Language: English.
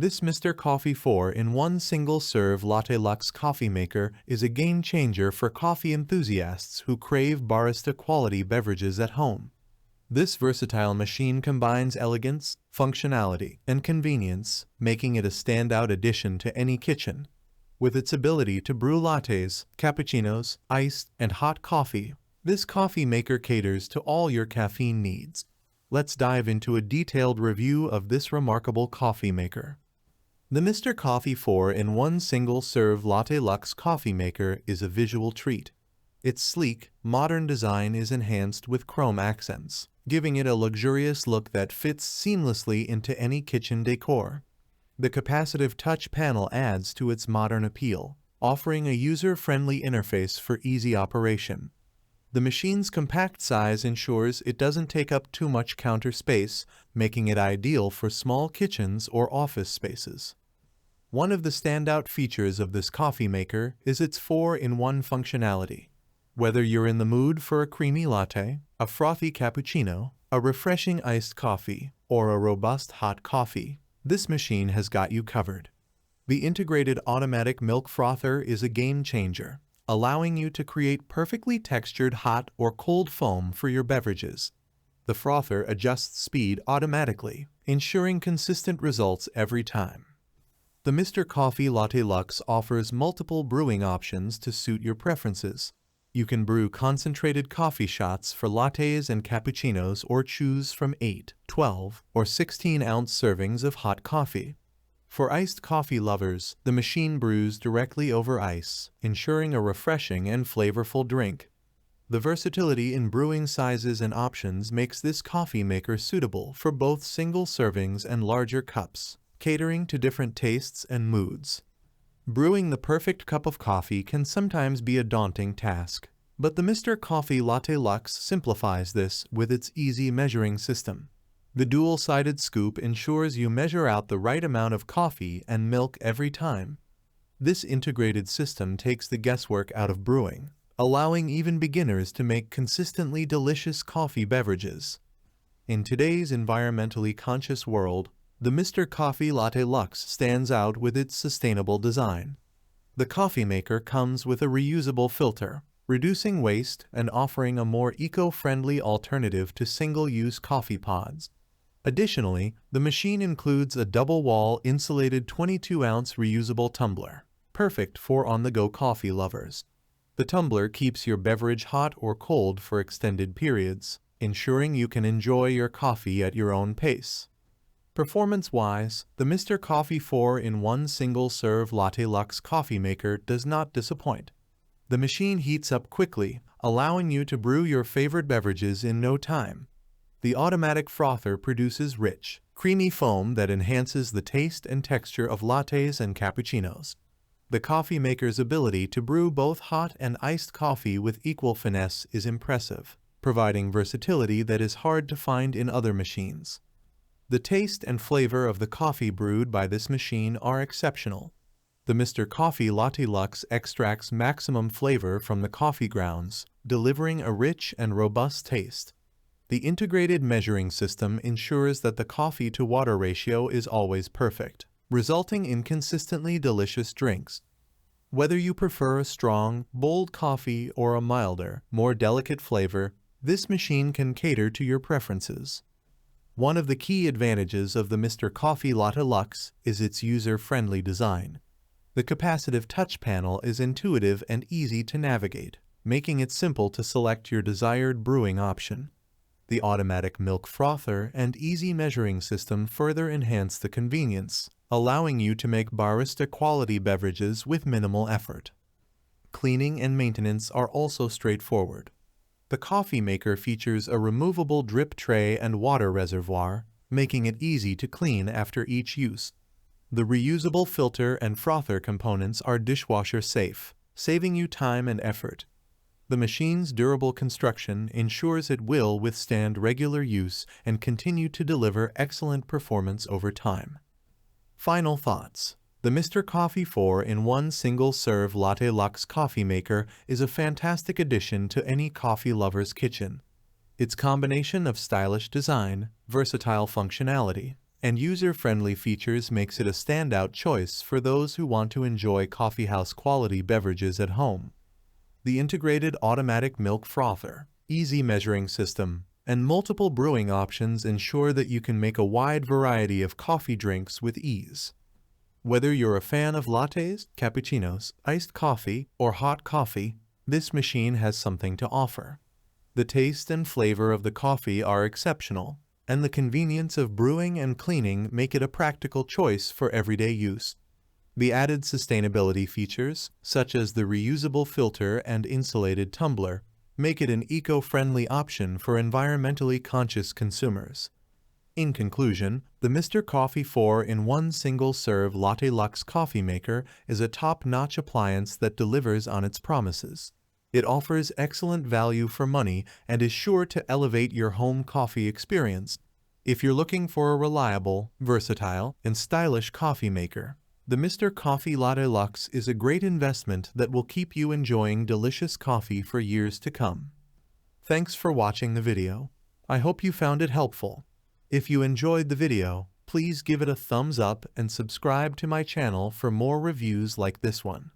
This Mr. Coffee 4-in-1 single-serve Latte Lux Coffee Maker is a game-changer for coffee enthusiasts who crave barista-quality beverages at home. This versatile machine combines elegance, functionality, and convenience, making it a standout addition to any kitchen. With its ability to brew lattes, cappuccinos, iced, and hot coffee, this coffee maker caters to all your caffeine needs. Let's dive into a detailed review of this remarkable coffee maker. The Mr. Coffee 4-in-1 single-serve Latte Lux Coffee Maker is a visual treat. Its sleek, modern design is enhanced with chrome accents, giving it a luxurious look that fits seamlessly into any kitchen decor. The capacitive touch panel adds to its modern appeal, offering a user-friendly interface for easy operation. The machine's compact size ensures it doesn't take up too much counter space, making it ideal for small kitchens or office spaces. One of the standout features of this coffee maker is its 4-in-1 functionality. Whether you're in the mood for a creamy latte, a frothy cappuccino, a refreshing iced coffee, or a robust hot coffee, this machine has got you covered. The integrated automatic milk frother is a game changer, allowing you to create perfectly textured hot or cold foam for your beverages. The frother adjusts speed automatically, ensuring consistent results every time. The Mr. Coffee Latte Lux offers multiple brewing options to suit your preferences. You can brew concentrated coffee shots for lattes and cappuccinos or choose from 8, 12, or 16-ounce servings of hot coffee. For iced coffee lovers, the machine brews directly over ice, ensuring a refreshing and flavorful drink. The versatility in brewing sizes and options makes this coffee maker suitable for both single servings and larger cups, catering to different tastes and moods. Brewing the perfect cup of coffee can sometimes be a daunting task, but the Mr. Coffee Latte Lux simplifies this with its easy measuring system. The dual-sided scoop ensures you measure out the right amount of coffee and milk every time. This integrated system takes the guesswork out of brewing, allowing even beginners to make consistently delicious coffee beverages. In today's environmentally conscious world, the Mr. Coffee Latte Lux stands out with its sustainable design. The coffee maker comes with a reusable filter, reducing waste and offering a more eco-friendly alternative to single-use coffee pods. Additionally, the machine includes a double-wall insulated 22-ounce reusable tumbler, perfect for on-the-go coffee lovers. The tumbler keeps your beverage hot or cold for extended periods, ensuring you can enjoy your coffee at your own pace. Performance-wise, the Mr. Coffee 4-in-1 single-serve Latte Lux Coffee Maker does not disappoint. The machine heats up quickly, allowing you to brew your favorite beverages in no time. The automatic frother produces rich, creamy foam that enhances the taste and texture of lattes and cappuccinos. The coffee maker's ability to brew both hot and iced coffee with equal finesse is impressive, providing versatility that is hard to find in other machines. The taste and flavor of the coffee brewed by this machine are exceptional. The Mr. Coffee Latte Lux extracts maximum flavor from the coffee grounds, delivering a rich and robust taste. The integrated measuring system ensures that the coffee-to-water ratio is always perfect, resulting in consistently delicious drinks. Whether you prefer a strong, bold coffee or a milder, more delicate flavor, this machine can cater to your preferences. One of the key advantages of the Mr. Coffee Latte Lux is its user-friendly design. The capacitive touch panel is intuitive and easy to navigate, making it simple to select your desired brewing option. The automatic milk frother and easy measuring system further enhance the convenience, allowing you to make barista-quality beverages with minimal effort. Cleaning and maintenance are also straightforward. The coffee maker features a removable drip tray and water reservoir, making it easy to clean after each use. The reusable filter and frother components are dishwasher safe, saving you time and effort. The machine's durable construction ensures it will withstand regular use and continue to deliver excellent performance over time. Final thoughts. The Mr. Coffee 4-in-1 single-serve Latte Lux Coffee Maker is a fantastic addition to any coffee lover's kitchen. Its combination of stylish design, versatile functionality, and user-friendly features makes it a standout choice for those who want to enjoy coffeehouse-quality beverages at home. The integrated automatic milk frother, easy measuring system, and multiple brewing options ensure that you can make a wide variety of coffee drinks with ease. Whether you're a fan of lattes, cappuccinos, iced coffee, or hot coffee, this machine has something to offer. The taste and flavor of the coffee are exceptional, and the convenience of brewing and cleaning make it a practical choice for everyday use. The added sustainability features, such as the reusable filter and insulated tumbler, make it an eco-friendly option for environmentally conscious consumers. In conclusion, the Mr. Coffee 4-in-1 single-serve Latte Lux Coffee Maker is a top-notch appliance that delivers on its promises. It offers excellent value for money and is sure to elevate your home coffee experience. If you're looking for a reliable, versatile, and stylish coffee maker, the Mr. Coffee Latte Lux is a great investment that will keep you enjoying delicious coffee for years to come. Thanks for watching the video. I hope you found it helpful. If you enjoyed the video, please give it a thumbs up and subscribe to my channel for more reviews like this one.